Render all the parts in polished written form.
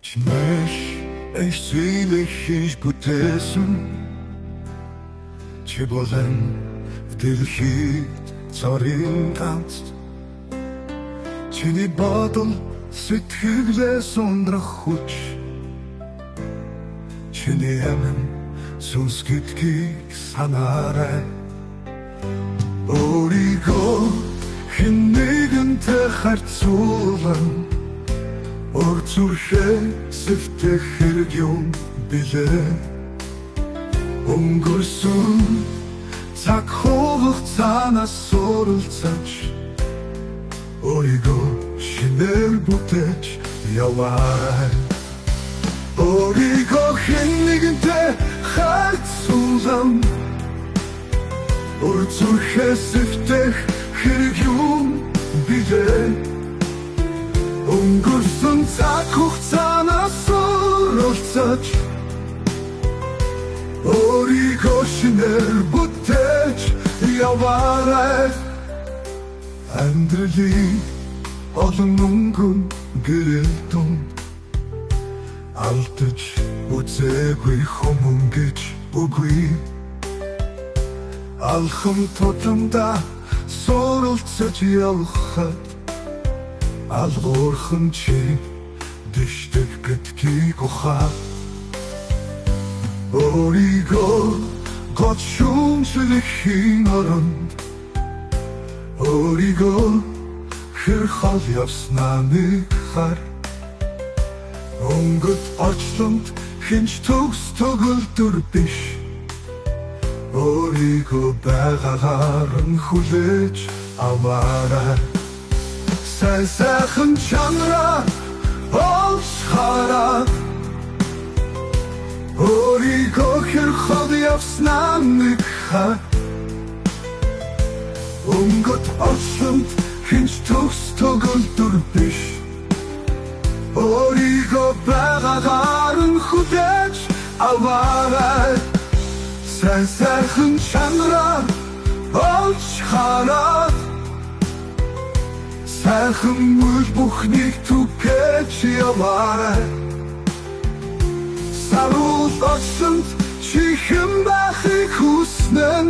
Чимэш эсвилэх хийж бүтээсэн чи болон дэлхийд цорын ганц чиний бодол сэтгэлээ сундрах хүч чиний амин сүнс гэдгийг санаарай өөрийгөө хэн нэгэнтэй харьцуулан ор зүрхээ сэвтэх хэрэг юм билээ өнгөрсөн цаг хугацаанаас суралцаж өөрийгөө шинээр бүтээж яваарай өөрийгөө хэн нэгэнтэй харьцуулан ор зүрхээ сэвтэх хэрэг юм билээ өнгөрсөн цаг хугацаанаас суралцаж өөрийгөө шинээр бүтээж яваарай амьдралын олон өнгөн гэрэл дунд алдаж үзээгүй хүмүүн гэж үгүй алхам тутамдаа суралцаж явхад алгуурхан чи дэштэг гэдгийг ухаа өөрийгөө гот шүүмжлэхийн оронд өөрийгөө хэр хол явснаа нэг хар өнгөт орчлонд хинч төгс төгөлдөр биш өөрийгөө байгаагаар нь хүлээж аваарай сайхан чанараа олж хараад өөрийгөө хэр хол явснаа нэг хар өнгөт орчлонд хинч төгс төгөлдөр биш өөрийгөө байгаагаар нь хүлээж аваарай сайхан чанараа олж хараад сайхан үйл бүхнийг түгээж яваарай саруул орчинд чи хэн байхыг хүснэн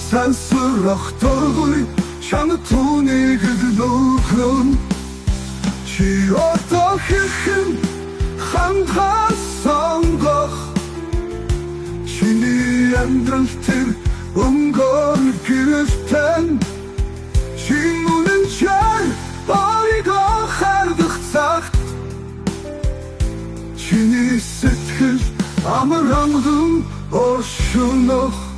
сансрах торгуй чанга түүнийг лөөхөн чи одоо хэрхэн хангал сонгох чиний амьдрал тэр өнгөр гэрэлтэн чи үнэн чар өөрийгөө хардах цагт чиний сэтгэл амар анган оршунох